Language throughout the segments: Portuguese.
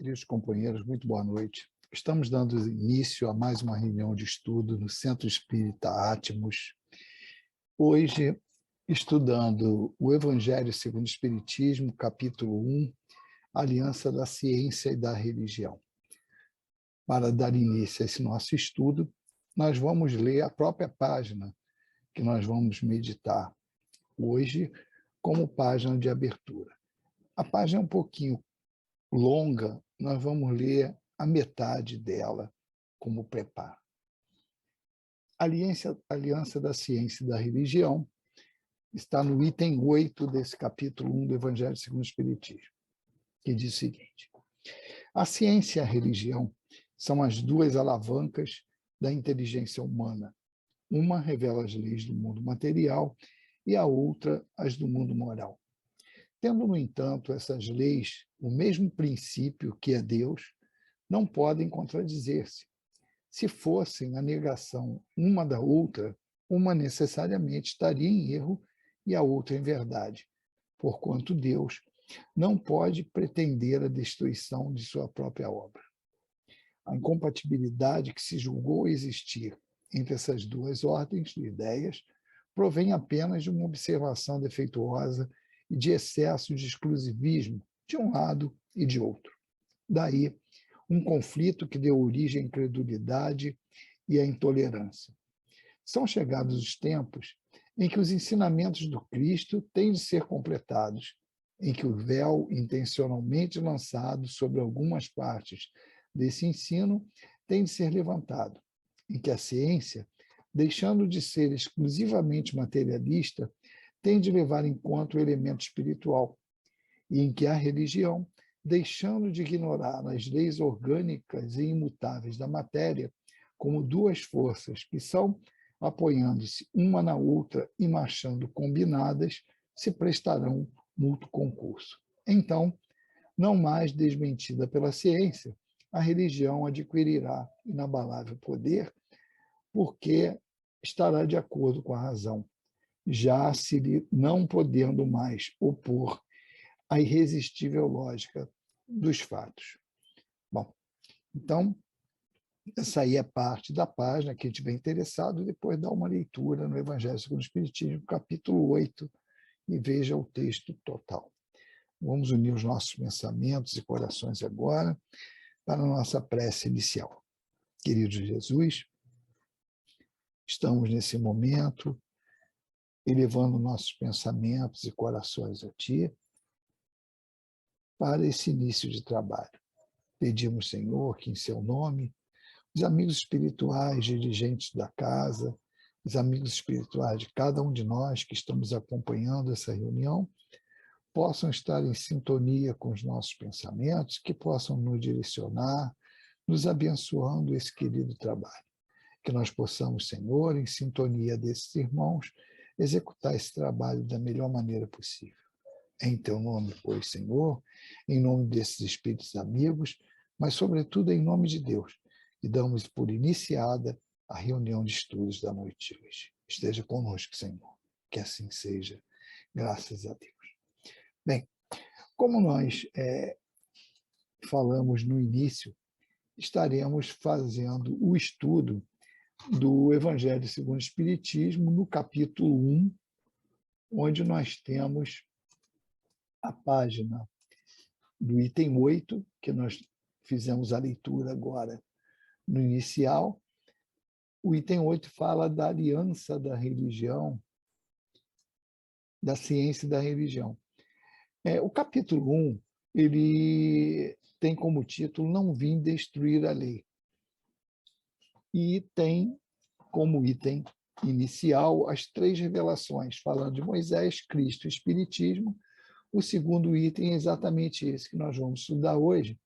Queridos companheiros, muito boa noite. Estamos dando início a mais uma reunião de estudo no Centro Espírita Átmos. Hoje, estudando o Evangelho segundo o Espiritismo, capítulo 1, Aliança da Ciência e da Religião. Para dar início a esse nosso estudo, nós vamos ler a própria página que nós vamos meditar hoje como página de abertura. A página é um pouquinho longa, nós vamos ler a metade dela como preparo. Aliança da Ciência e da Religião está no item 8 desse capítulo 1 do Evangelho segundo o Espiritismo, que diz o seguinte: a ciência e a religião são as duas alavancas da inteligência humana. Uma revela as leis do mundo material e a outra as do mundo moral. Tendo, no entanto, essas leis o mesmo princípio que é Deus, não podem contradizer-se. Se fossem a negação uma da outra, uma necessariamente estaria em erro e a outra em verdade, porquanto Deus não pode pretender a destruição de sua própria obra. A incompatibilidade que se julgou existir entre essas duas ordens de ideias provém apenas de uma observação defeituosa e de excesso de exclusivismo de um lado e de outro. Daí, um conflito que deu origem à incredulidade e à intolerância. São chegados os tempos em que os ensinamentos do Cristo têm de ser completados, em que o véu intencionalmente lançado sobre algumas partes desse ensino tem de ser levantado, em que a ciência, deixando de ser exclusivamente materialista, tem de levar em conta o elemento espiritual, e em que a religião, deixando de ignorar as leis orgânicas e imutáveis da matéria, como duas forças que são, apoiando-se uma na outra e marchando combinadas, se prestarão mútuo concurso. Então, não mais desmentida pela ciência, a religião adquirirá inabalável poder, porque estará de acordo com a razão, já se não podendo mais opor à irresistível lógica dos fatos. Bom, então, essa aí é parte da página, quem estiver interessado, depois dá uma leitura no Evangelho segundo o Espiritismo, capítulo 8, e veja o texto total. Vamos unir os nossos pensamentos e corações agora para a nossa prece inicial. Querido Jesus, estamos nesse momento elevando nossos pensamentos e corações a Ti para esse início de trabalho. Pedimos, Senhor, que em Seu nome, os amigos espirituais, dirigentes da casa, os amigos espirituais de cada um de nós que estamos acompanhando essa reunião, possam estar em sintonia com os nossos pensamentos, que possam nos direcionar, nos abençoando esse querido trabalho. Que nós possamos, Senhor, em sintonia desses irmãos, executar esse trabalho da melhor maneira possível. Em Teu nome, pois, Senhor, em nome desses espíritos amigos, mas, sobretudo, em nome de Deus, que damos por iniciada a reunião de estudos da noite de hoje. Esteja conosco, Senhor, que assim seja, graças a Deus. Bem, como nós falamos no início, estaremos fazendo o estudo do Evangelho segundo o Espiritismo, no capítulo 1, onde nós temos a página do item 8, que nós fizemos a leitura agora no inicial. O item 8 fala da aliança da religião, da ciência e da religião. O capítulo 1, ele tem como título Não vim destruir a lei. E tem como item inicial as 3 revelações, falando de Moisés, Cristo e Espiritismo. O segundo item é exatamente esse que nós vamos estudar hoje,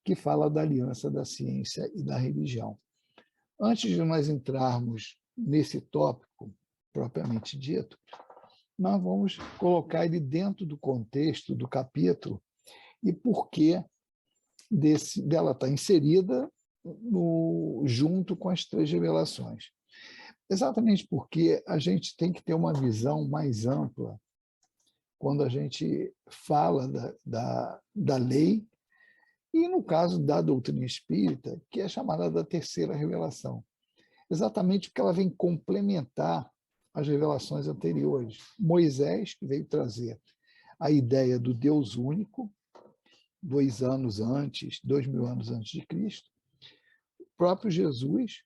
que fala da aliança da ciência e da religião. Antes de nós entrarmos nesse tópico, propriamente dito, nós vamos colocar ele dentro do contexto do capítulo e por que dela está inserida junto com as 3 revelações. Exatamente porque a gente tem que ter uma visão mais ampla quando a gente fala da lei E no caso da doutrina espírita, que é chamada da terceira revelação, exatamente porque ela vem complementar as revelações anteriores. Moisés, que veio trazer a ideia do Deus único, 2.000 anos antes de Cristo. O próprio Jesus,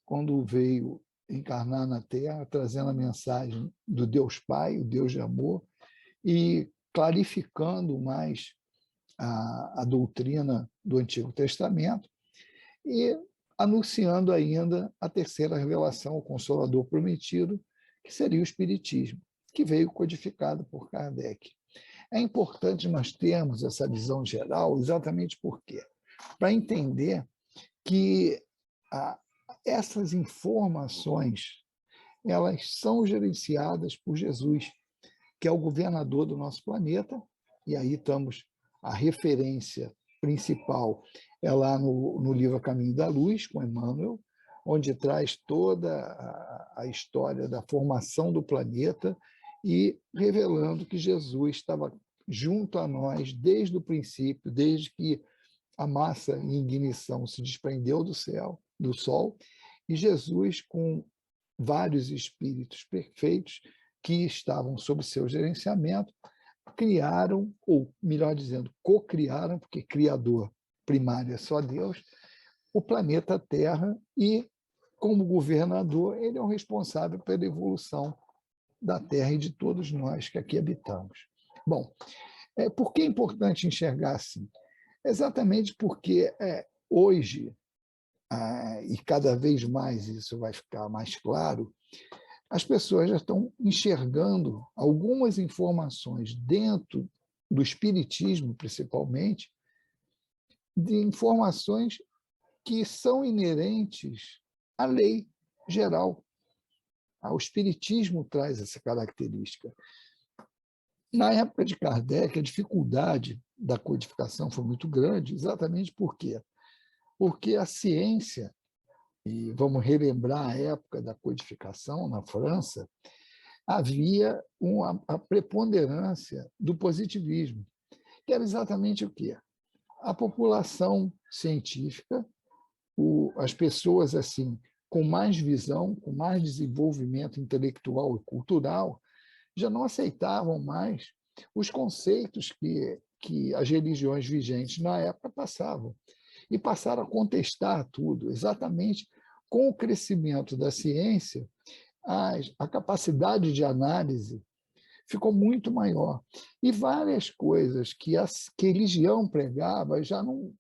quando veio encarnar na Terra, trazendo a mensagem do Deus Pai, o Deus de amor, e clarificando mais a doutrina do Antigo Testamento e anunciando ainda a terceira revelação, o Consolador Prometido, que seria o Espiritismo, que veio codificado por Kardec. É importante nós termos essa visão geral, exatamente por quê? Para entender que essas informações elas são gerenciadas por Jesus, que é o governador do nosso planeta, e aí estamos, a referência principal é lá no livro A Caminho da Luz, com Emmanuel, onde traz toda a história da formação do planeta e revelando que Jesus estava junto a nós desde o princípio, desde que a massa em ignição se desprendeu do céu, do Sol, e Jesus, com vários espíritos perfeitos que estavam sob seu gerenciamento, criaram, ou melhor dizendo, co-criaram, porque criador primário é só Deus, o planeta Terra e, como governador, ele é o responsável pela evolução da Terra e de todos nós que aqui habitamos. Bom, por que é importante enxergar assim? Exatamente porque hoje, e cada vez mais isso vai ficar mais claro, as pessoas já estão enxergando algumas informações dentro do espiritismo, principalmente, de informações que são inerentes à lei geral. O espiritismo traz essa característica. Na época de Kardec, a dificuldade da codificação foi muito grande, exatamente por quê? Porque a ciência, e vamos relembrar a época da codificação na França, havia a preponderância do positivismo, que era exatamente o quê? A população científica, as pessoas assim com mais visão, com mais desenvolvimento intelectual e cultural, já não aceitavam mais os conceitos que as religiões vigentes na época passavam. E passaram a contestar tudo, exatamente com o crescimento da ciência, a capacidade de análise ficou muito maior. E várias coisas que a religião pregava já não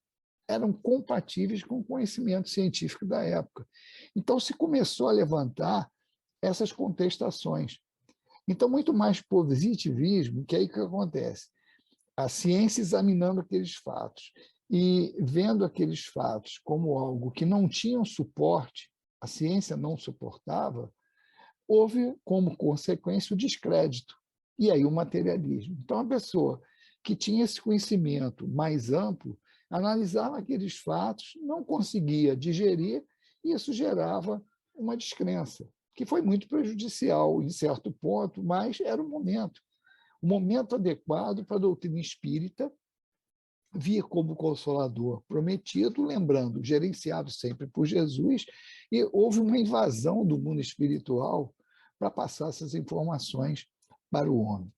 eram compatíveis com o conhecimento científico da época. Então, se começou a levantar essas contestações. Então, muito mais positivismo, que aí que acontece? A ciência examinando aqueles fatos e vendo aqueles fatos como algo que não tinham suporte, a ciência não suportava, houve como consequência o descrédito e aí o materialismo. Então, a pessoa que tinha esse conhecimento mais amplo analisava aqueles fatos, não conseguia digerir e isso gerava uma descrença, que foi muito prejudicial em certo ponto, mas era o momento adequado para a doutrina espírita vir como consolador prometido, lembrando, gerenciado sempre por Jesus, e houve uma invasão do mundo espiritual para passar essas informações para o homem.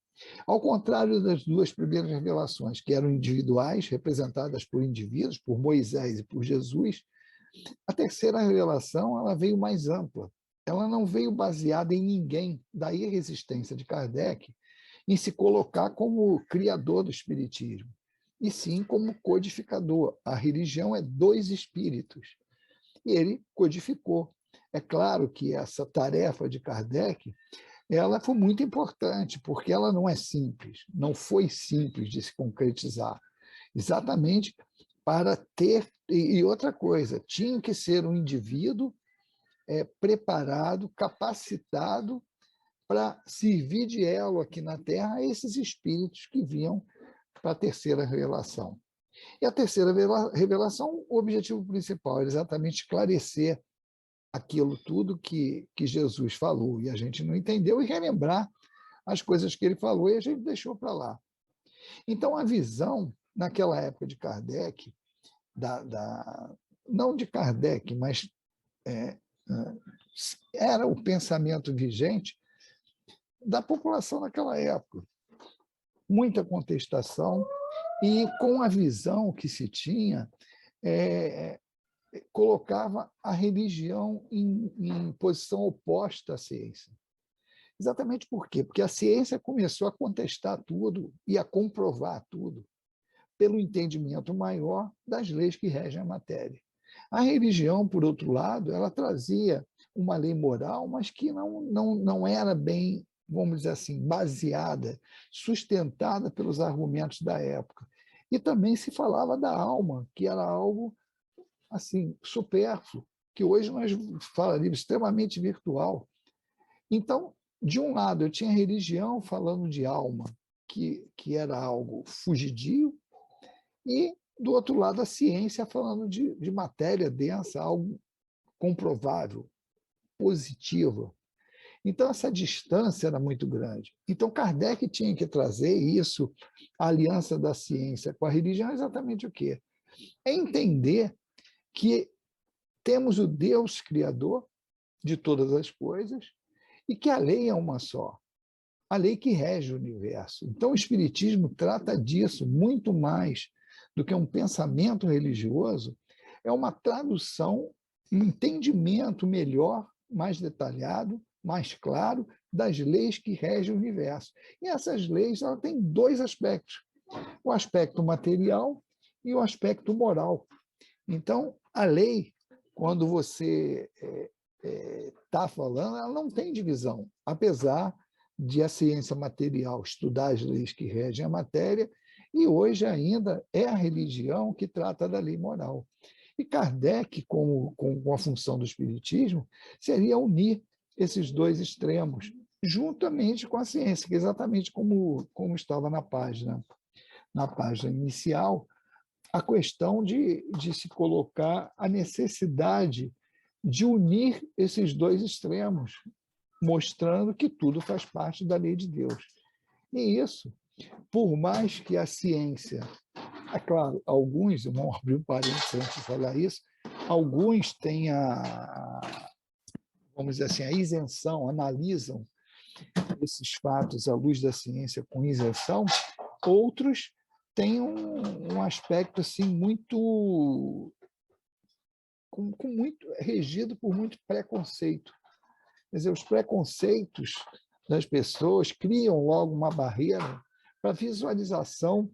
Ao contrário das duas primeiras revelações, que eram individuais, representadas por indivíduos, por Moisés e por Jesus, a terceira revelação ela veio mais ampla. Ela não veio baseada em ninguém, daí a resistência de Kardec em se colocar como criador do espiritismo, e sim como codificador. A religião é dois espíritos, e ele codificou. É claro que essa tarefa de Kardec ela foi muito importante, porque ela não é simples, não foi simples de se concretizar. Exatamente para ter... E outra coisa, tinha que ser um indivíduo preparado, capacitado para servir de elo aqui na Terra a esses espíritos que vinham para a terceira revelação. E a terceira revelação, o objetivo principal era exatamente esclarecer aquilo tudo que Jesus falou e a gente não entendeu e relembrar as coisas que ele falou e a gente deixou para lá. Então, a visão, naquela época de Kardec, não de Kardec, mas era o pensamento vigente da população naquela época. Muita contestação, e com a visão que se tinha, colocava a religião em posição oposta à ciência. Exatamente por quê? Porque a ciência começou a contestar tudo e a comprovar tudo pelo entendimento maior das leis que regem a matéria. A religião, por outro lado, ela trazia uma lei moral, mas que não era bem, vamos dizer assim, baseada, sustentada pelos argumentos da época. E também se falava da alma, que era algo assim supérfluo, que hoje nós falaríamos extremamente virtual. Então, de um lado, eu tinha a religião falando de alma, que era algo fugidio, e, do outro lado, a ciência falando de matéria densa, algo comprovável, positiva. Então, essa distância era muito grande. Então, Kardec tinha que trazer isso, a aliança da ciência com a religião, é exatamente o quê? É entender que temos o Deus Criador de todas as coisas e que a lei é uma só, a lei que rege o universo. Então, o Espiritismo trata disso muito mais do que um pensamento religioso, é uma tradução, um entendimento melhor, mais detalhado, mais claro, das leis que regem o universo. E essas leis ela têm dois aspectos, o aspecto material e o aspecto moral. Então, a lei, quando você está falando, ela não tem divisão, apesar de a ciência material estudar as leis que regem a matéria, e hoje ainda é a religião que trata da lei moral. E Kardec, com a função do Espiritismo, seria unir esses dois extremos, juntamente com a ciência, que é exatamente como estava na página inicial, a questão de se colocar a necessidade de unir esses dois extremos, mostrando que tudo faz parte da lei de Deus. E isso, por mais que a ciência, é claro, alguns, vamos abrir um parênteses antes de falar isso, alguns têm vamos dizer assim, a isenção, analisam esses fatos à luz da ciência com isenção, outros têm um aspecto assim muito regido por muito preconceito. Quer dizer, os preconceitos das pessoas criam logo uma barreira para a visualização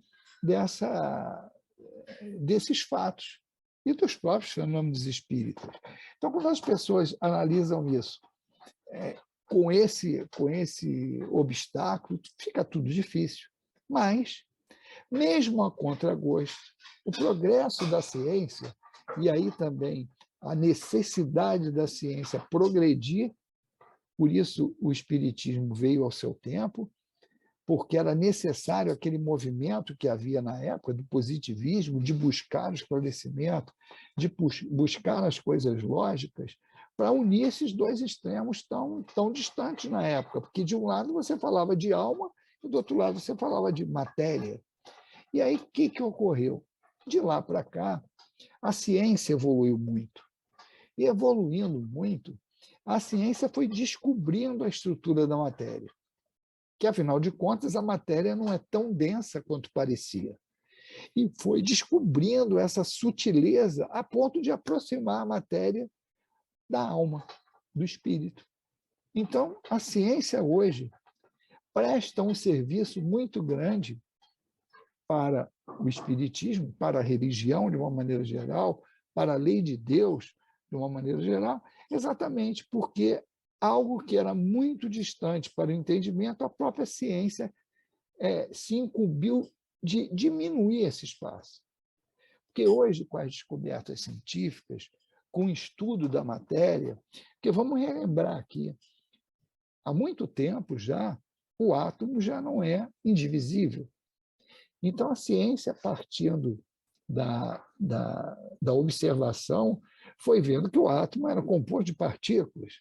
desses fatos e dos próprios fenômenos espíritas. Então, quando as pessoas analisam isso com esse obstáculo, fica tudo difícil. Mas, mesmo a contragosto, o progresso da ciência, e aí também a necessidade da ciência progredir, por isso o Espiritismo veio ao seu tempo, porque era necessário aquele movimento que havia na época do positivismo, de buscar o esclarecimento, de buscar as coisas lógicas, para unir esses dois extremos tão distantes na época, porque de um lado você falava de alma e do outro lado você falava de matéria. E aí o que ocorreu? De lá para cá, a ciência evoluiu muito. E evoluindo muito, a ciência foi descobrindo a estrutura da matéria, que, afinal de contas, a matéria não é tão densa quanto parecia. E foi descobrindo essa sutileza a ponto de aproximar a matéria da alma, do espírito. Então, a ciência hoje presta um serviço muito grande para o espiritismo, para a religião, de uma maneira geral, para a lei de Deus, de uma maneira geral, exatamente porque algo que era muito distante para o entendimento, a própria ciência se incumbiu de diminuir esse espaço. Porque hoje, com as descobertas científicas, com o estudo da matéria, porque vamos relembrar aqui, há muito tempo já, o átomo já não é indivisível. Então, a ciência, partindo da observação, foi vendo que o átomo era composto de partículas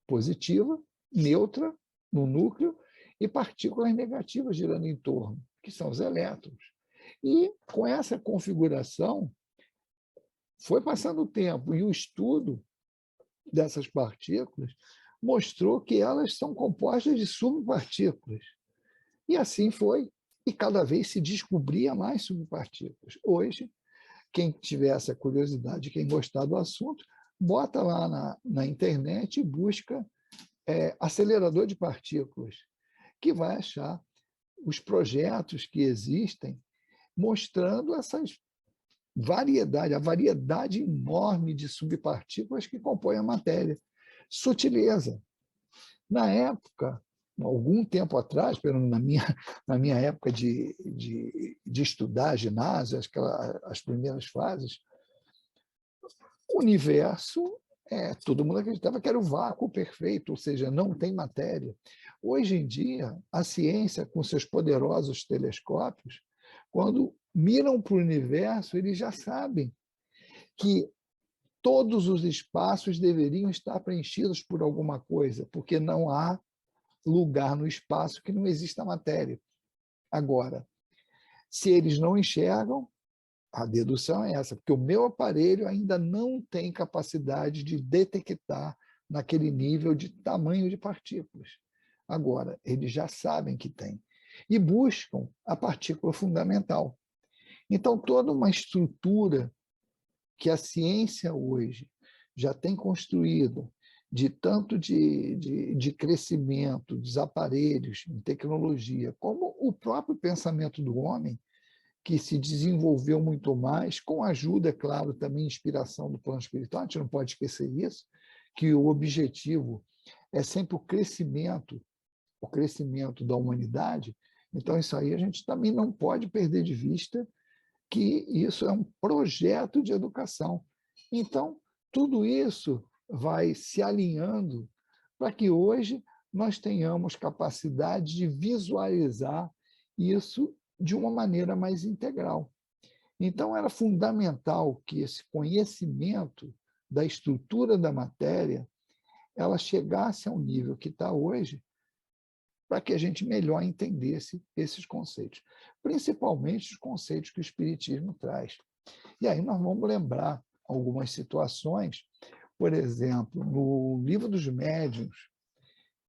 positiva, neutra, no núcleo, e partículas negativas girando em torno, que são os elétrons. E, com essa configuração, foi passando o tempo e o estudo dessas partículas mostrou que elas são compostas de subpartículas. E assim foi, e cada vez se descobria mais subpartículas. Hoje, quem tiver essa curiosidade, quem gostar do assunto, bota lá na internet e busca acelerador de partículas, que vai achar os projetos que existem mostrando essas a variedade enorme de subpartículas que compõem a matéria. Sutileza. Na época, algum tempo atrás, na minha época de estudar ginásio, as primeiras fases, o universo, todo mundo acreditava que era o vácuo perfeito, ou seja, não tem matéria. Hoje em dia, a ciência, com seus poderosos telescópios, quando miram para o universo, eles já sabem que todos os espaços deveriam estar preenchidos por alguma coisa, porque não há lugar no espaço que não exista matéria. Agora, se eles não enxergam, a dedução é essa, porque o meu aparelho ainda não tem capacidade de detectar naquele nível de tamanho de partículas. Agora, eles já sabem que tem e buscam a partícula fundamental. Então, toda uma estrutura que a ciência hoje já tem construído, de tanto de crescimento dos aparelhos em tecnologia, como o próprio pensamento do homem, que se desenvolveu muito mais, com ajuda, é claro, também inspiração do plano espiritual, a gente não pode esquecer isso, que o objetivo é sempre o crescimento da humanidade. Então, isso aí a gente também não pode perder de vista, que isso é um projeto de educação. Então, tudo isso vai se alinhando para que hoje nós tenhamos capacidade de visualizar isso de uma maneira mais integral. Então, era fundamental que esse conhecimento da estrutura da matéria ela chegasse ao nível que está hoje, para que a gente melhor entendesse esses conceitos, principalmente os conceitos que o Espiritismo traz. E aí nós vamos lembrar algumas situações, por exemplo, no Livro dos Médiuns,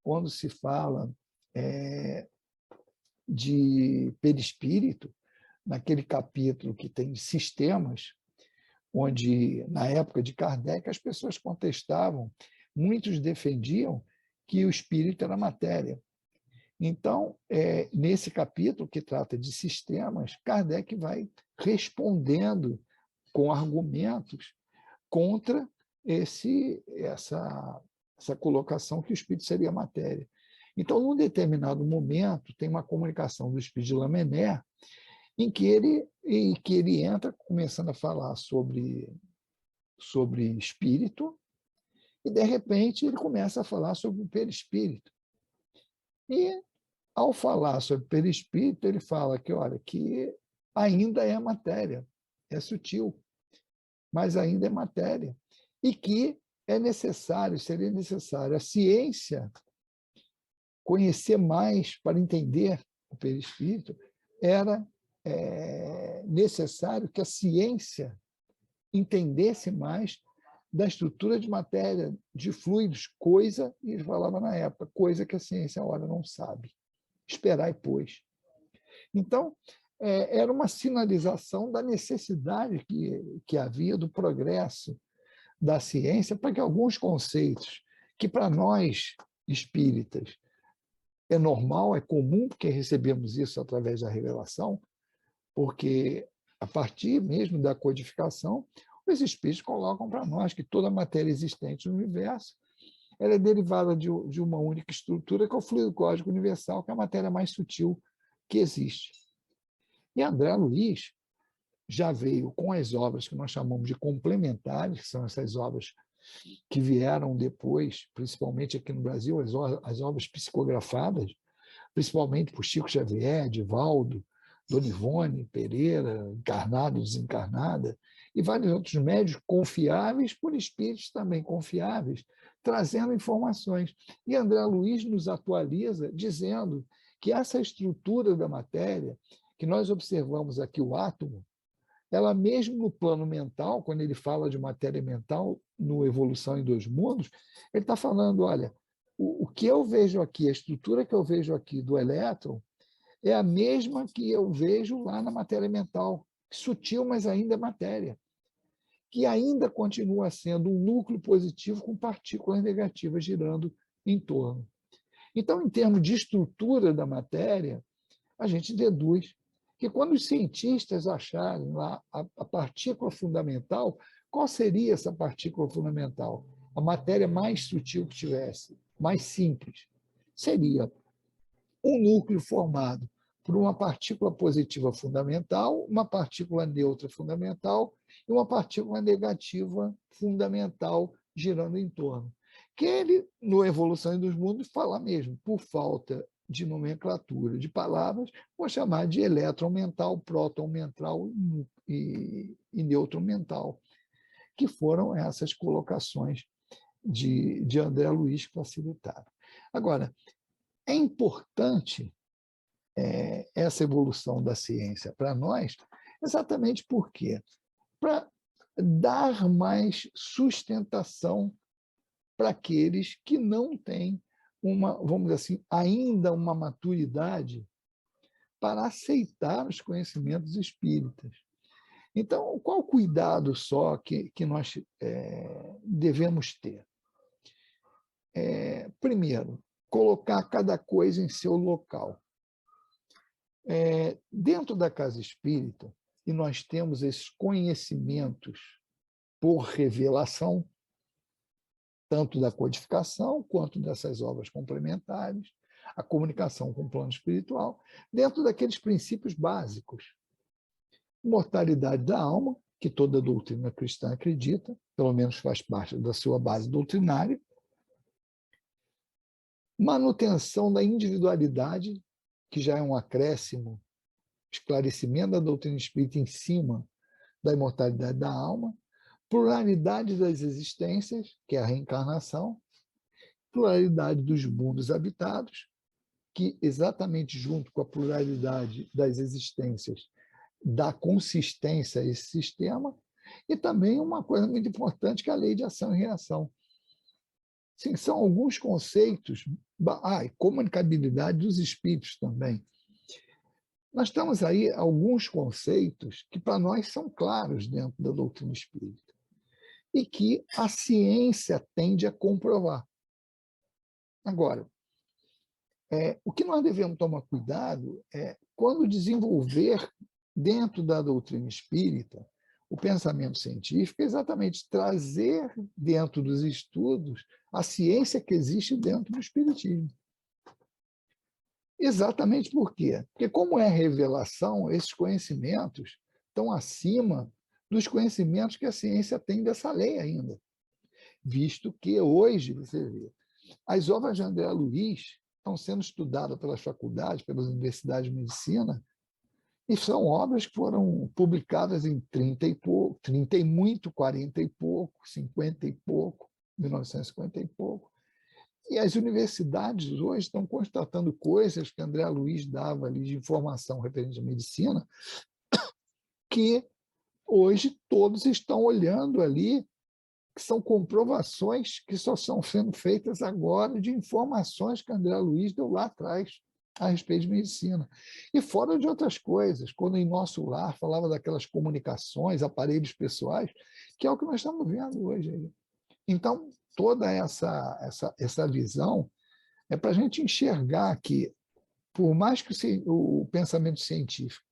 quando se fala de perispírito, naquele capítulo que tem sistemas, onde, na época de Kardec, as pessoas contestavam, muitos defendiam que o espírito era matéria. Então, nesse capítulo que trata de sistemas, Kardec vai respondendo com argumentos contra essa colocação que o espírito seria matéria. Então, num determinado momento, tem uma comunicação do espírito de Lamennais, em que ele entra começando a falar sobre espírito, e, de repente, ele começa a falar sobre o perispírito. E, ao falar sobre perispírito, ele fala que, olha, que ainda é matéria, é sutil, mas ainda é matéria, e que seria necessário a ciência conhecer mais para entender o perispírito, era necessário que a ciência entendesse mais da estrutura de matéria, de fluidos, coisa, e ele falava na época, coisa que a ciência, ora, não sabe. Esperar e pois. Então, era uma sinalização da necessidade que havia do progresso da ciência para que alguns conceitos que para nós espíritas é normal, é comum, porque recebemos isso através da revelação, porque a partir mesmo da codificação, os espíritos colocam para nós que toda a matéria existente no universo ela é derivada de uma única estrutura, que é o fluido cósmico universal, que é a matéria mais sutil que existe. E André Luiz já veio com as obras que nós chamamos de complementares, que são essas obras que vieram depois, principalmente aqui no Brasil, as obras psicografadas, principalmente por Chico Xavier, Divaldo, Dona Ivone Pereira, encarnada e desencarnada, e vários outros médios confiáveis por espíritos também confiáveis, trazendo informações. E André Luiz nos atualiza dizendo que essa estrutura da matéria, que nós observamos aqui, o átomo, ela mesmo no plano mental, quando ele fala de matéria mental, no Evolução em Dois Mundos, ele está falando, olha, o que eu vejo aqui, a estrutura que eu vejo aqui do elétron, é a mesma que eu vejo lá na matéria mental, sutil, mas ainda é matéria, que ainda continua sendo um núcleo positivo com partículas negativas girando em torno. Então, em termos de estrutura da matéria, a gente deduz que quando os cientistas acharem lá a partícula fundamental, qual seria essa partícula fundamental? A matéria mais sutil que tivesse, mais simples, seria um núcleo formado por uma partícula positiva fundamental, uma partícula neutra fundamental e uma partícula negativa fundamental girando em torno. Que ele, no Evolução dos Mundos, fala mesmo, por falta de nomenclatura de palavras, vou chamar de elétron mental, próton mental e nêutron mental, que foram essas colocações de André Luiz que facilitaram. Agora, é importante essa evolução da ciência para nós, exatamente por quê? Para dar mais sustentação para aqueles que não têm vamos dizer assim, ainda uma maturidade para aceitar os conhecimentos espíritas. Então, qual cuidado só que nós devemos ter? Primeiro, colocar cada coisa em seu local. Dentro da casa espírita, e nós temos esses conhecimentos por revelação, tanto da codificação quanto dessas obras complementares, a comunicação com o plano espiritual, dentro daqueles princípios básicos. Mortalidade da alma, que toda doutrina cristã acredita, pelo menos faz parte da sua base doutrinária. Manutenção da individualidade, que já é um acréscimo, esclarecimento da doutrina espírita em cima da imortalidade da alma. Pluralidade das existências, que é a reencarnação. Pluralidade dos mundos habitados, que exatamente junto com a pluralidade das existências dá consistência a esse sistema, e também uma coisa muito importante, que é a lei de ação e reação. Sim, são alguns conceitos, e comunicabilidade dos espíritos também. Nós temos aí alguns conceitos que para nós são claros dentro da doutrina espírita e que a ciência tende a comprovar. Agora, o que nós devemos tomar cuidado é quando desenvolver dentro da doutrina espírita o pensamento científico, é exatamente trazer dentro dos estudos a ciência que existe dentro do espiritismo. Exatamente por quê? Porque, como é revelação, esses conhecimentos estão acima dos conhecimentos que a ciência tem dessa lei ainda. Visto que hoje, você vê, as obras de André Luiz estão sendo estudadas pelas faculdades, pelas universidades de medicina, e são obras que foram publicadas em 30 e pouco, 30 e muito, 40 e pouco, 50 e pouco, 1950 e pouco. E as universidades hoje estão constatando coisas que André Luiz dava ali de informação referente à medicina, que hoje todos estão olhando ali, que são comprovações que só estão sendo feitas agora de informações que André Luiz deu lá atrás a respeito de medicina. E fora de outras coisas, quando em Nosso Lar falava daquelas comunicações, aparelhos pessoais, que é o que nós estamos vendo hoje. Então, toda essa visão é para a gente enxergar que, por mais que o pensamento científico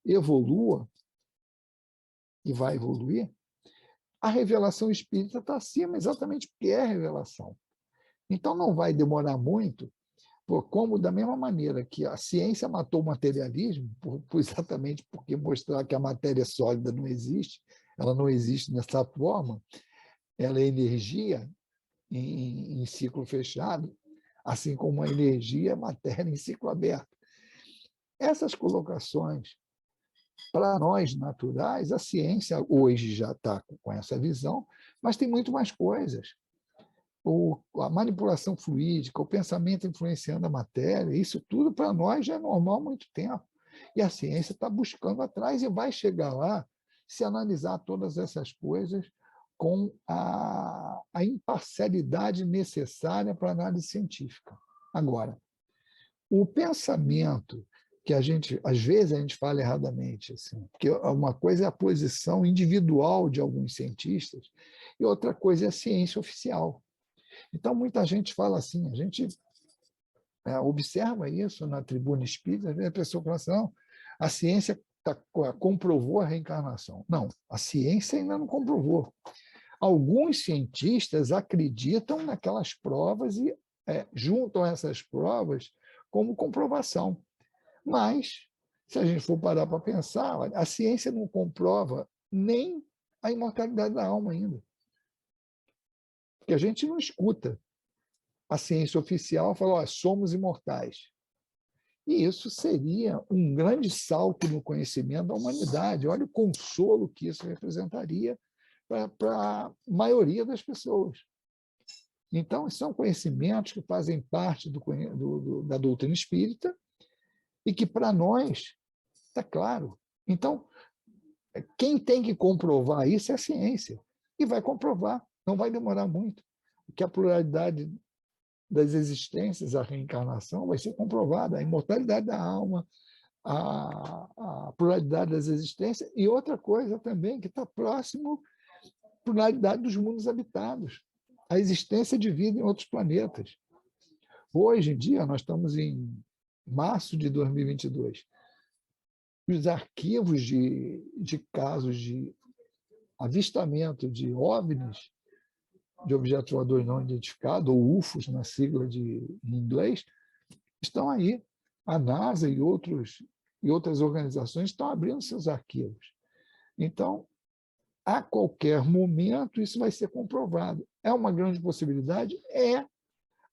evolua, e vai evoluir, a revelação espírita está acima, exatamente porque é revelação. Então, não vai demorar muito, como da mesma maneira que a ciência matou o materialismo, exatamente porque mostrar que a matéria sólida não existe, ela não existe dessa forma, ela é energia em ciclo fechado, assim como a energia é matéria em ciclo aberto. Essas colocações, para nós naturais, a ciência hoje já está com essa visão, mas tem muito mais coisas. A manipulação fluídica, o pensamento influenciando a matéria, isso tudo para nós já é normal há muito tempo. E a ciência está buscando atrás e vai chegar lá se analisar todas essas coisas com a imparcialidade necessária para a análise científica. Agora, o pensamento que às vezes a gente fala erradamente, assim, porque uma coisa é a posição individual de alguns cientistas e outra coisa é a ciência oficial. Então, muita gente fala assim, a gente observa isso na tribuna espírita, às vezes a pessoa fala assim, não, a ciência comprovou a reencarnação. Não, a ciência ainda não comprovou. Alguns cientistas acreditam naquelas provas e juntam essas provas como comprovação. Mas, se a gente for parar para pensar, a ciência não comprova nem a imortalidade da alma ainda. Porque a gente não escuta a ciência oficial falar, somos imortais. E isso seria um grande salto no conhecimento da humanidade. Olha o consolo que isso representaria para a maioria das pessoas. Então, são conhecimentos que fazem parte da doutrina espírita e que, para nós, está claro. Então, quem tem que comprovar isso é a ciência. E vai comprovar, não vai demorar muito. Que a pluralidade das existências, a reencarnação, vai ser comprovada, a imortalidade da alma, a pluralidade das existências, e outra coisa também que está próximo, pluralidade dos mundos habitados, a existência de vida em outros planetas. Hoje em dia, nós estamos em março de 2022, os arquivos de casos de avistamento de OVNIs, de objetos voadores não identificados, ou UFOs, na sigla em inglês, estão aí. A NASA e outras organizações estão abrindo seus arquivos. Então, a qualquer momento, isso vai ser comprovado. É uma grande possibilidade? É,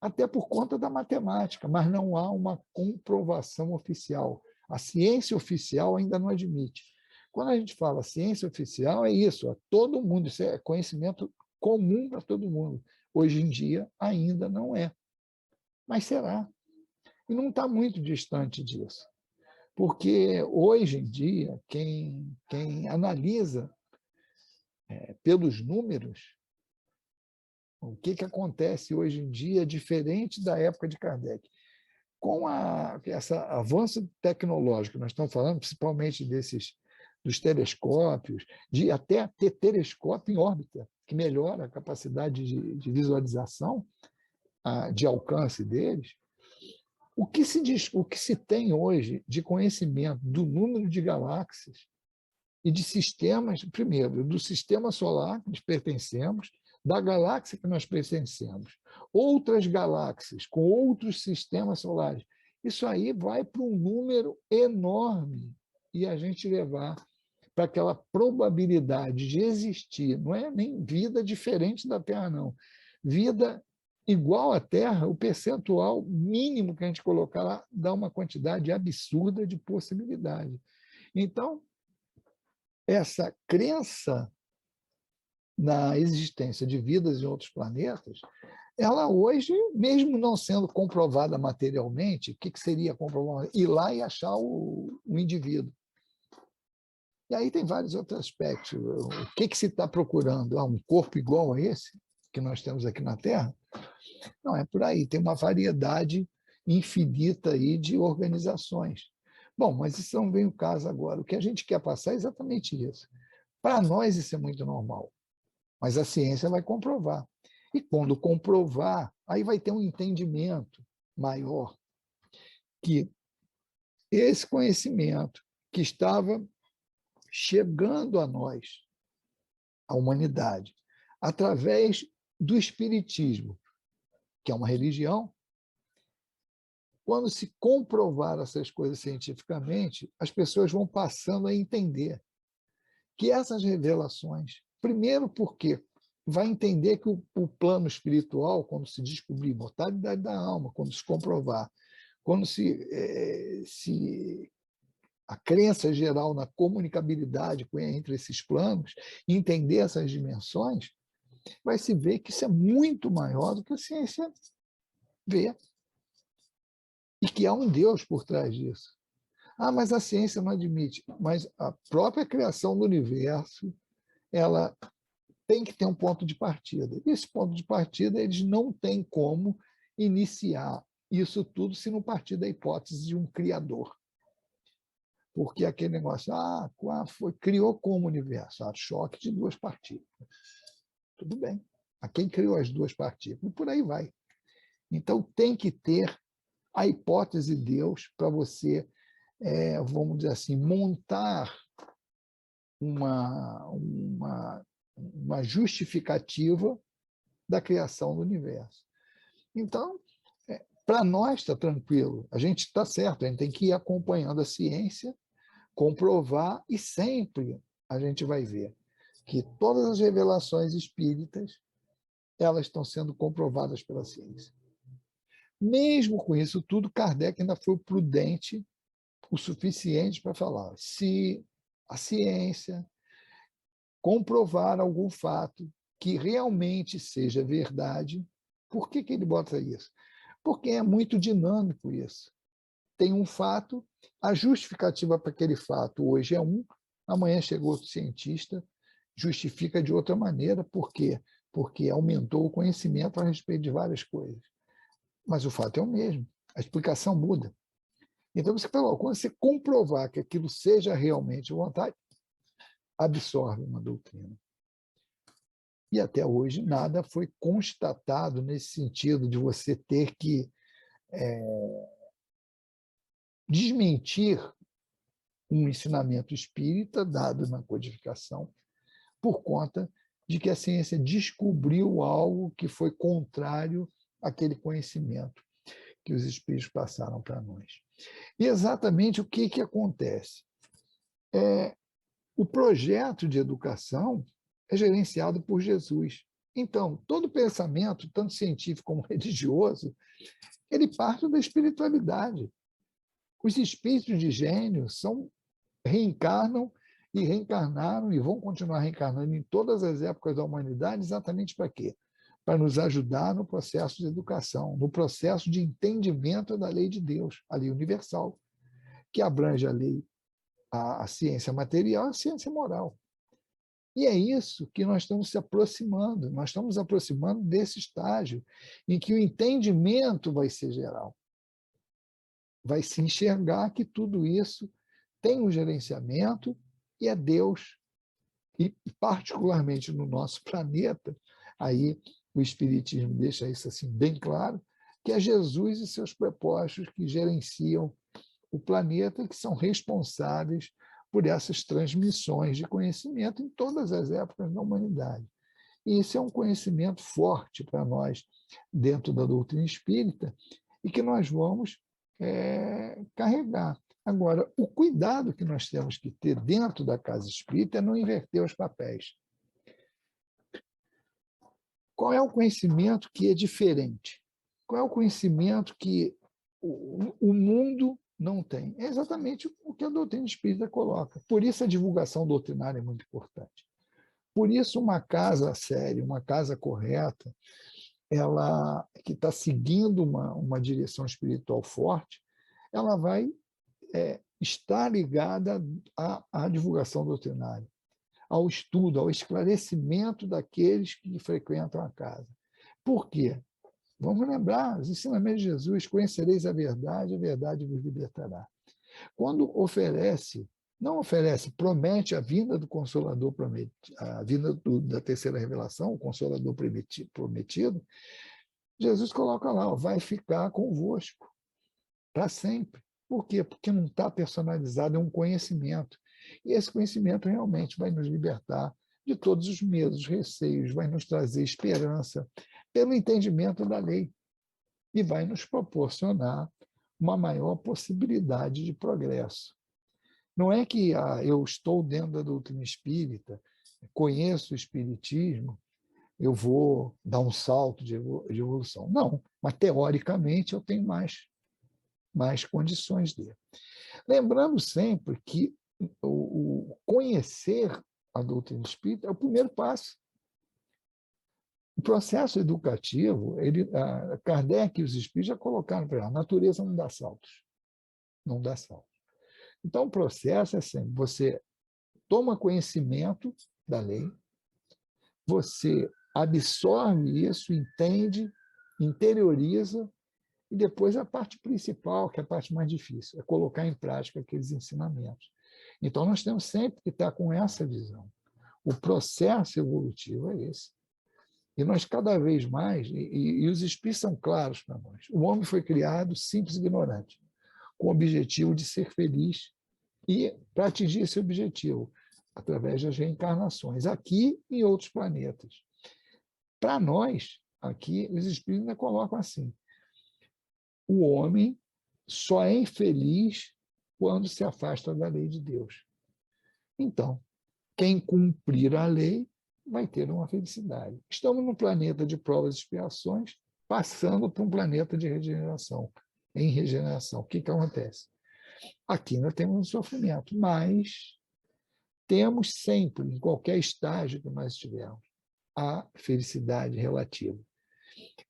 até por conta da matemática, mas não há uma comprovação oficial. A ciência oficial ainda não admite. Quando a gente fala ciência oficial, é isso, todo mundo, isso é conhecimento comum para todo mundo. Hoje em dia, ainda não é. Mas será. E não está muito distante disso. Porque, hoje em dia, quem analisa pelos números, o que acontece hoje em dia é diferente da época de Kardec. Com esse avanço tecnológico, nós estamos falando principalmente dos telescópios, de até ter telescópio em órbita, que melhora a capacidade de visualização, de alcance deles. O que se tem hoje de conhecimento do número de galáxias e de sistemas, primeiro, do sistema solar que nós pertencemos, da galáxia que nós pertencemos, outras galáxias com outros sistemas solares, isso aí vai para um número enorme e a gente levar para aquela probabilidade de existir, não é nem vida diferente da Terra, não. Vida igual à Terra, o percentual mínimo que a gente colocar lá dá uma quantidade absurda de possibilidade. Então, essa crença na existência de vidas em outros planetas, ela hoje, mesmo não sendo comprovada materialmente, o que seria comprovar? Ir lá e achar o indivíduo. E aí tem vários outros aspectos. O que se está procurando? Um corpo igual a esse que nós temos aqui na Terra? Não, é por aí. Tem uma variedade infinita aí de organizações. Bom, mas isso não vem o caso agora. O que a gente quer passar é exatamente isso. Para nós isso é muito normal, mas a ciência vai comprovar. E quando comprovar, aí vai ter um entendimento maior que esse conhecimento que estava chegando a nós, a humanidade, através do Espiritismo, que é uma religião, quando se comprovar essas coisas cientificamente, as pessoas vão passando a entender que essas revelações, primeiro porque vai entender que o plano espiritual, quando se descobrir a imortalidade da alma, quando se comprovar, quando a crença geral na comunicabilidade entre esses planos, entender essas dimensões, vai se ver que isso é muito maior do que a ciência vê. E que há um Deus por trás disso. Ah, mas a ciência não admite. Mas a própria criação do universo, ela tem que ter um ponto de partida. E esse ponto de partida, eles não têm como iniciar isso tudo se não partir da hipótese de um criador. Porque aquele negócio, criou como universo? Choque de duas partículas. Tudo bem. A quem criou as duas partículas? Por aí vai. Então, tem que ter a hipótese de Deus para você, vamos dizer assim, montar uma justificativa da criação do universo. Então, para nós está tranquilo, a gente está certo, a gente tem que ir acompanhando a ciência, comprovar, e sempre a gente vai ver que todas as revelações espíritas elas estão sendo comprovadas pela ciência. Mesmo com isso tudo, Kardec ainda foi prudente o suficiente para falar: se a ciência comprovar algum fato que realmente seja verdade, por que ele bota isso? Porque é muito dinâmico isso. Tem um fato, a justificativa para aquele fato hoje é amanhã chegou outro cientista, justifica de outra maneira. Por quê? Porque aumentou o conhecimento a respeito de várias coisas. Mas o fato é o mesmo, a explicação muda. Então, você falou, quando você comprovar que aquilo seja realmente vontade, absorve uma doutrina. E até hoje nada foi constatado nesse sentido de você ter que desmentir um ensinamento espírita dado na codificação por conta de que a ciência descobriu algo que foi contrário àquele conhecimento que os espíritos passaram para nós. E exatamente o que acontece? O projeto de educação é gerenciado por Jesus. Então, todo pensamento, tanto científico como religioso, ele parte da espiritualidade. Os espíritos de gênio reencarnam e reencarnaram e vão continuar reencarnando em todas as épocas da humanidade, exatamente para quê? Para nos ajudar no processo de educação, no processo de entendimento da lei de Deus, a lei universal, que abrange a ciência material e a ciência moral. E é isso que nós estamos se aproximando. Nós estamos aproximando desse estágio em que o entendimento vai ser geral. Vai se enxergar que tudo isso tem um gerenciamento e é Deus. E, particularmente no nosso planeta, aí o Espiritismo deixa isso assim bem claro, que é Jesus e seus propósitos que gerenciam o planeta e que são responsáveis por essas transmissões de conhecimento em todas as épocas da humanidade. E isso é um conhecimento forte para nós dentro da doutrina espírita e que nós vamos carregar. Agora, o cuidado que nós temos que ter dentro da casa espírita é não inverter os papéis. Qual é o conhecimento que é diferente? Qual é o conhecimento que o mundo não tem? É exatamente o que a doutrina espírita coloca. Por isso a divulgação doutrinária é muito importante. Por isso uma casa séria, uma casa correta, ela que está seguindo uma direção espiritual forte, ela vai estar ligada à divulgação doutrinária, ao estudo, ao esclarecimento daqueles que frequentam a casa. Por quê? Vamos lembrar, os ensinamentos de Jesus: conhecereis a verdade vos libertará. Quando não oferece, promete a vinda do Consolador prometido, a vinda da terceira revelação, o Consolador prometido, Jesus coloca lá: vai ficar convosco para sempre. Por quê? Porque não está personalizado, é um conhecimento. E esse conhecimento realmente vai nos libertar de todos os medos, receios, vai nos trazer esperança pelo entendimento da lei e vai nos proporcionar uma maior possibilidade de progresso. Não é que eu estou dentro da doutrina espírita, conheço o espiritismo, eu vou dar um salto de evolução. Não, mas teoricamente eu tenho mais condições de. Lembrando sempre que o conhecer a doutrina espírita é o primeiro passo. O processo educativo, Kardec e os espíritos já colocaram para a natureza não dá saltos. Não dá saltos. Então, o processo é sempre, você toma conhecimento da lei, você absorve isso, entende, interioriza, e depois a parte principal, que é a parte mais difícil, é colocar em prática aqueles ensinamentos. Então, nós temos sempre que estar com essa visão. O processo evolutivo é esse. E nós, cada vez mais, e os espíritos são claros para nós, o homem foi criado simples e ignorante, com o objetivo de ser feliz e para atingir esse objetivo, através das reencarnações, aqui e em outros planetas. Para nós, aqui, os espíritos ainda colocam assim: o homem só é infeliz quando se afasta da lei de Deus. Então, quem cumprir a lei vai ter uma felicidade. Estamos num planeta de provas e expiações, passando para um planeta de regeneração. Em regeneração, o que acontece? Aqui nós temos um sofrimento, mas temos sempre, em qualquer estágio que nós estivermos, a felicidade relativa,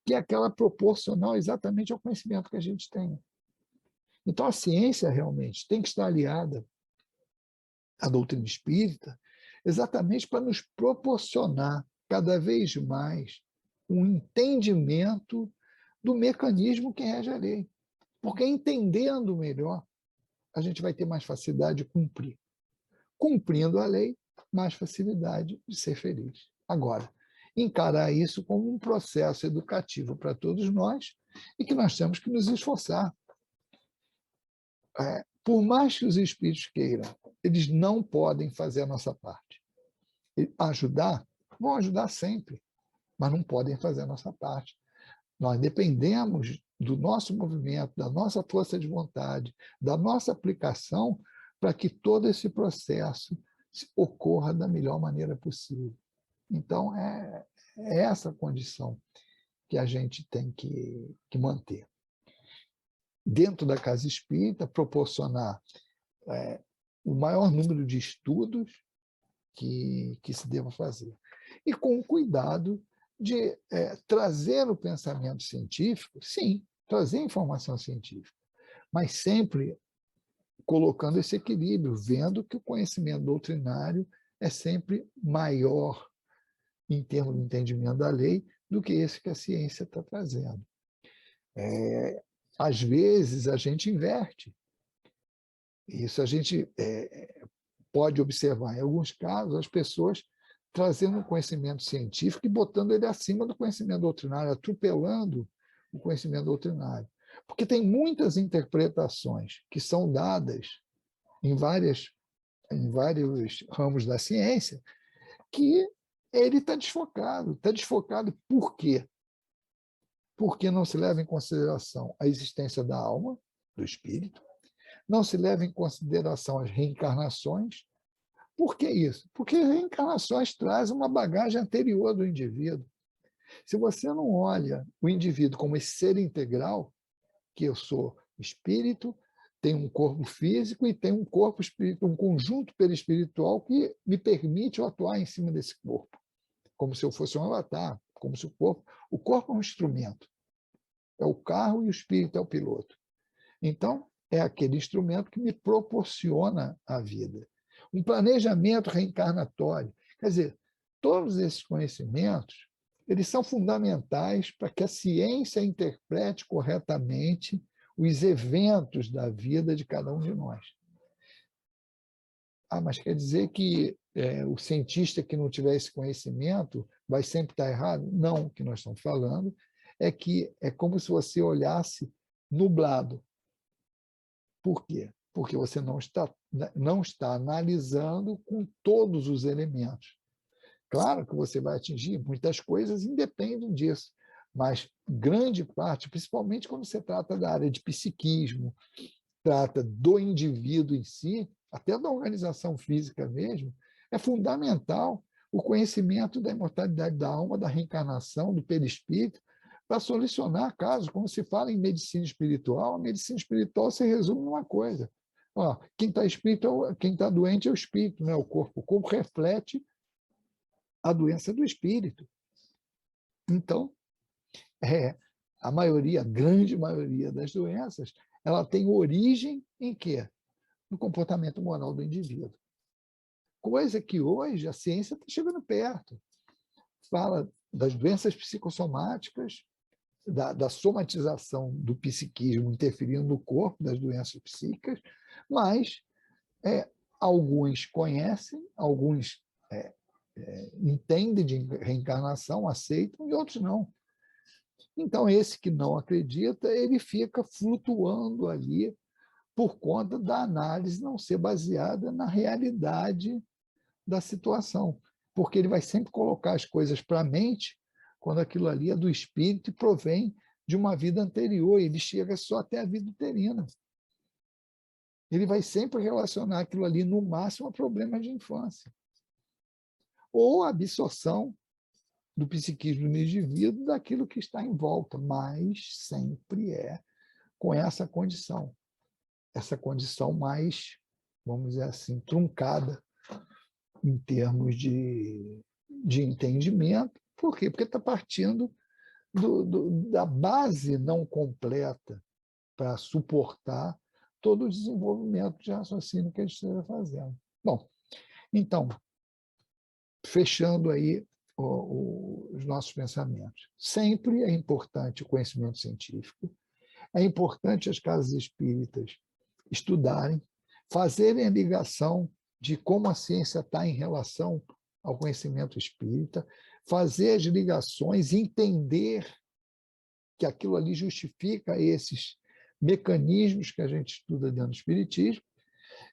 que é aquela proporcional exatamente ao conhecimento que a gente tem. Então, a ciência realmente tem que estar aliada à doutrina espírita, exatamente para nos proporcionar cada vez mais um entendimento do mecanismo que rege a lei. Porque entendendo melhor, a gente vai ter mais facilidade de cumprir. Cumprindo a lei, mais facilidade de ser feliz. Agora, encarar isso como um processo educativo para todos nós e que nós temos que nos esforçar. Por mais que os espíritos queiram, eles não podem fazer a nossa parte. Ajudar, vão ajudar sempre, mas não podem fazer a nossa parte. Nós dependemos do nosso movimento, da nossa força de vontade, da nossa aplicação, para que todo esse processo ocorra da melhor maneira possível. Então, é essa condição que a gente tem que manter. Dentro da casa espírita, proporcionar o maior número de estudos que se deva fazer. E com o cuidado de trazer o pensamento científico, sim, trazer informação científica, mas sempre colocando esse equilíbrio, vendo que o conhecimento doutrinário é sempre maior em termos de entendimento da lei do que esse que a ciência está trazendo. Às vezes, a gente inverte. Isso a gente pode observar, em alguns casos, as pessoas trazendo um conhecimento científico e botando ele acima do conhecimento doutrinário, atropelando o conhecimento doutrinário. Porque tem muitas interpretações que são dadas em vários ramos da ciência que ele está desfocado. Está desfocado por quê? Porque não se leva em consideração a existência da alma, do espírito, não se leva em consideração as reencarnações. Por que isso? Porque reencarnações trazem uma bagagem anterior do indivíduo. Se você não olha o indivíduo como esse ser integral, que eu sou espírito, tenho um corpo físico e tenho um corpo espiritual, um conjunto perispiritual que me permite atuar em cima desse corpo, como se eu fosse um avatar, como se o corpo é um instrumento, é o carro e o espírito é o piloto. Então, é aquele instrumento que me proporciona a vida. Um planejamento reencarnatório. Quer dizer, todos esses conhecimentos, eles são fundamentais para que a ciência interprete corretamente os eventos da vida de cada um de nós. Mas quer dizer que o cientista que não tiver esse conhecimento vai sempre estar errado? Não, o que nós estamos falando é que é como se você olhasse nublado. Por quê? Porque você não está analisando com todos os elementos. Claro que você vai atingir, muitas coisas independem disso, mas grande parte, principalmente quando se trata da área de psiquismo, trata do indivíduo em si, até da organização física mesmo, é fundamental o conhecimento da imortalidade da alma, da reencarnação, do perispírito, para solucionar casos. Quando se fala em medicina espiritual, a medicina espiritual se resume numa coisa. Quem está doente é o espírito, não é o corpo. O corpo reflete a doença do espírito. Então, a grande maioria das doenças, ela tem origem em quê? no comportamento moral do indivíduo. Coisa que hoje a ciência está chegando perto. Fala das doenças psicossomáticas, da somatização do psiquismo interferindo no corpo, das doenças psíquicas, mas alguns conhecem, alguns entendem de reencarnação, aceitam, e outros não. Então, esse que não acredita, ele fica flutuando ali por conta da análise não ser baseada na realidade da situação, porque ele vai sempre colocar as coisas para a mente quando aquilo ali é do espírito e provém de uma vida anterior, ele chega só até a vida uterina. Ele vai sempre relacionar aquilo ali, no máximo, a problemas de infância. Ou a absorção do psiquismo do indivíduo daquilo que está em volta, mas sempre com essa condição mais, vamos dizer assim, truncada em termos de entendimento. Por quê? Porque está partindo da base não completa para suportar todo o desenvolvimento de raciocínio que a gente esteja fazendo. Bom, então, fechando aí os nossos pensamentos. Sempre é importante o conhecimento científico, é importante as casas espíritas estudarem, fazerem a ligação de como a ciência está em relação ao conhecimento espírita, fazer as ligações, entender que aquilo ali justifica esses mecanismos que a gente estuda dentro do espiritismo.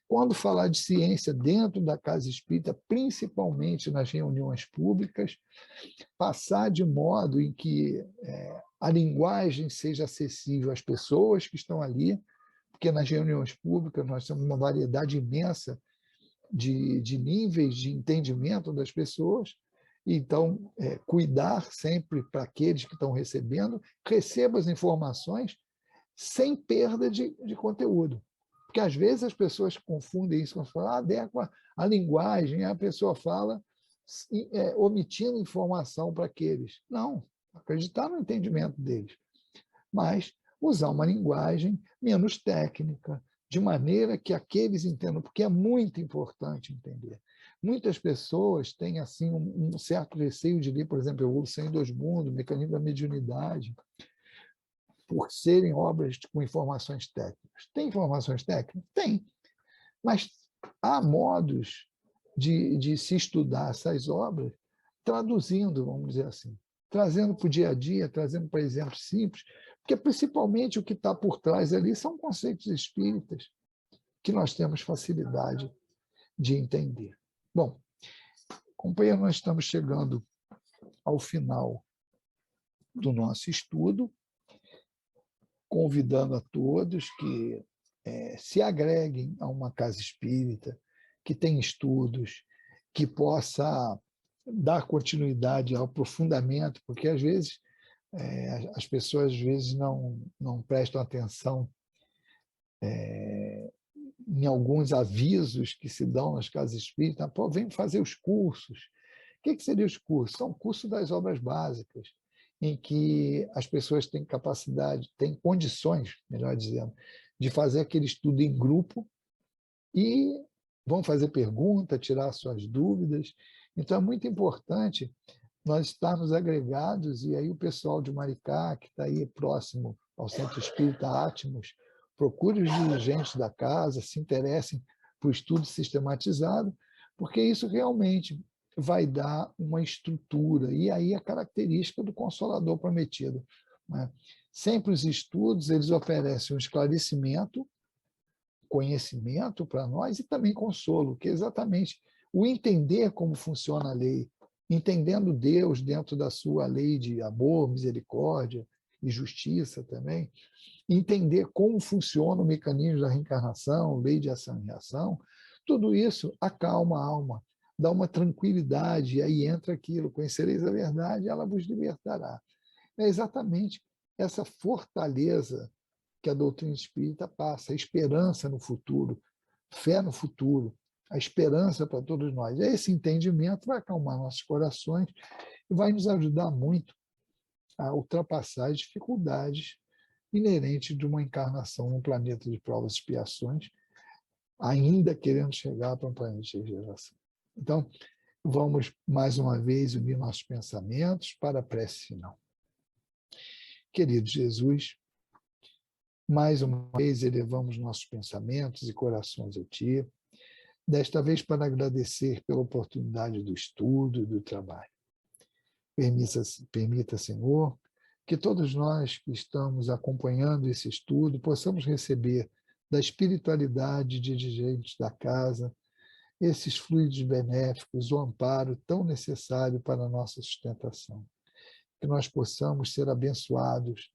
Quando falar de ciência dentro da casa espírita, principalmente nas reuniões públicas, passar de modo em que a linguagem seja acessível às pessoas que estão ali, porque nas reuniões públicas nós temos uma variedade imensa de níveis de entendimento das pessoas. Então, cuidar sempre para aqueles que estão recebendo, receba as informações sem perda de conteúdo. Porque, às vezes, as pessoas confundem isso com falar, adequa a linguagem, a pessoa fala omitindo informação para aqueles. Não, acreditar no entendimento deles. Mas usar uma linguagem menos técnica, de maneira que aqueles entendam, porque é muito importante entender. Muitas pessoas têm assim um certo receio de ler, por exemplo, Evolução em Dois Mundos, Mecanismo da Mediunidade, por serem obras com informações técnicas. Tem informações técnicas? Tem. Mas há modos de se estudar essas obras traduzindo, vamos dizer assim, trazendo para o dia a dia, trazendo para exemplos simples, porque principalmente o que está por trás ali são conceitos espíritas que nós temos facilidade de entender. Bom, companheiro, nós estamos chegando ao final do nosso estudo, convidando a todos que se agreguem a uma casa espírita, que tem estudos, que possa dar continuidade ao aprofundamento, porque às vezes as pessoas às vezes não prestam atenção em alguns avisos que se dão nas casas espíritas. Pô, vem fazer os cursos. O que seriam os cursos? São cursos das obras básicas, em que as pessoas têm capacidade, têm condições, melhor dizendo, de fazer aquele estudo em grupo e vão fazer pergunta, tirar suas dúvidas. Então, é muito importante nós estarmos agregados, e aí o pessoal de Maricá, que está aí próximo ao Centro Espírita Átmos, procure os dirigentes da casa, se interessem por estudo sistematizado, porque isso realmente vai dar uma estrutura, e aí a característica do Consolador Prometido. Né? Sempre os estudos eles oferecem um esclarecimento, conhecimento para nós e também consolo, que é exatamente o entender como funciona a lei, entendendo Deus dentro da sua lei de amor, misericórdia e justiça também, entender como funciona o mecanismo da reencarnação, lei de ação e reação, tudo isso acalma a alma, dá uma tranquilidade, e aí entra aquilo, conhecereis a verdade, ela vos libertará. É exatamente essa fortaleza que a doutrina espírita passa, a esperança no futuro, fé no futuro, a esperança para todos nós. Esse entendimento vai acalmar nossos corações e vai nos ajudar muito a ultrapassar as dificuldades inerentes de uma encarnação num planeta de provas e expiações, ainda querendo chegar para um planeta de regeneração. Então, vamos mais uma vez unir nossos pensamentos para a prece final. Querido Jesus, mais uma vez elevamos nossos pensamentos e corações a Ti, desta vez para agradecer pela oportunidade do estudo e do trabalho. Permita, Senhor, que todos nós que estamos acompanhando esse estudo possamos receber da espiritualidade de dirigentes da casa esses fluidos benéficos, o amparo tão necessário para a nossa sustentação. Que nós possamos ser abençoados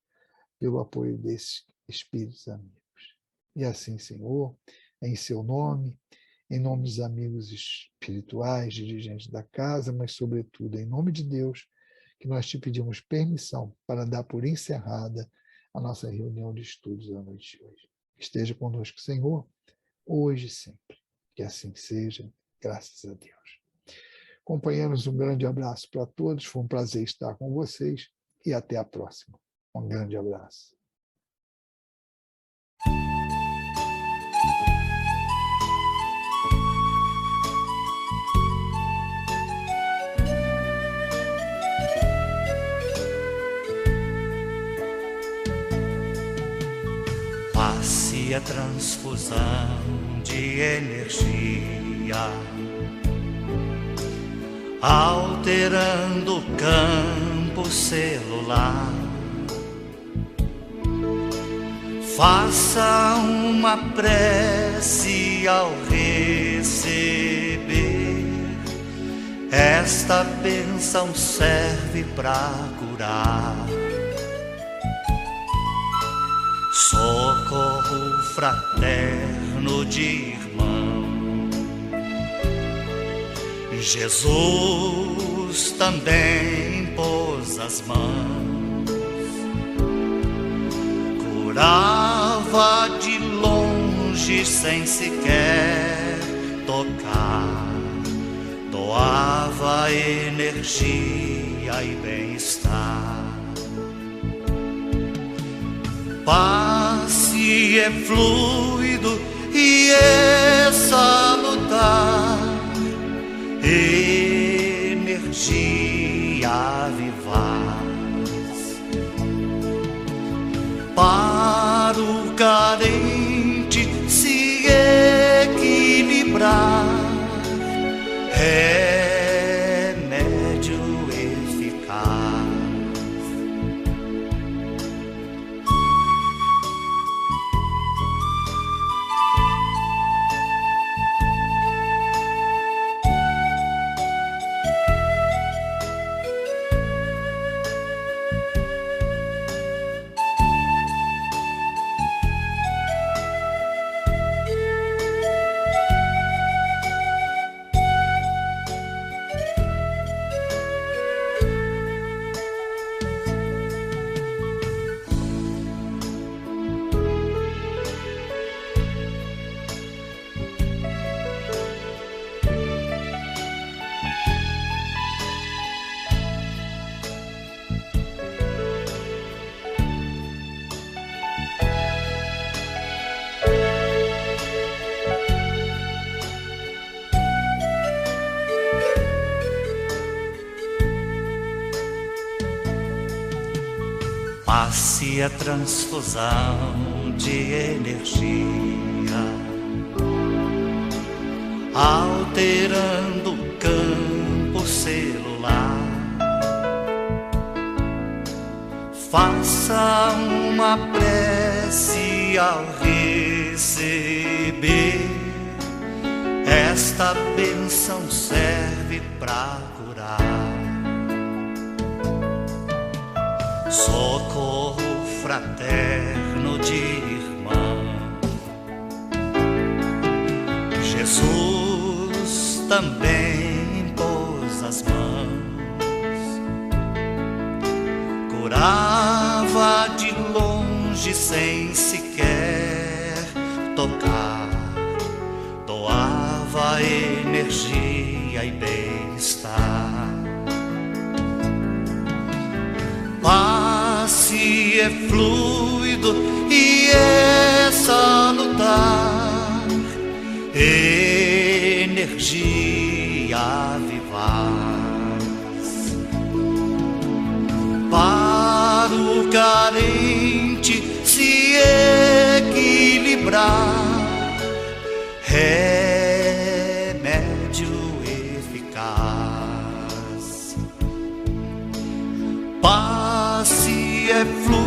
pelo apoio desses espíritos amigos. E assim, Senhor, em seu nome, em nome dos amigos espirituais, dirigentes da casa, mas, sobretudo, em nome de Deus, que nós te pedimos permissão para dar por encerrada a nossa reunião de estudos da noite de hoje. Esteja conosco, Senhor, hoje e sempre. Que assim seja, graças a Deus. Companheiros, um grande abraço para todos. Foi um prazer estar com vocês e até a próxima. Um grande abraço. Passe a transfusão de energia, alterando o campo celular. Faça uma prece ao receber. Esta bênção serve para curar. Socorro fraterno de irmão. Jesus também pôs as mãos, curava de longe sem sequer tocar, doava energia e bem-estar. Passe é fluido e é salutar, energia vivaz. Para o carente se equilibrar, remédio eficaz. Passe a transfusão de energia, alterando o campo celular. Faça uma prece ao receber. Esta bênção serve para curar. Socorro fraterno de irmão. Jesus também pôs as mãos, curava de longe sem sequer tocar, doava energia e bem-estar. Passe é fluido e é salutar, energia vivaz para o carente se equilibrar, remédio eficaz. Passe é fluir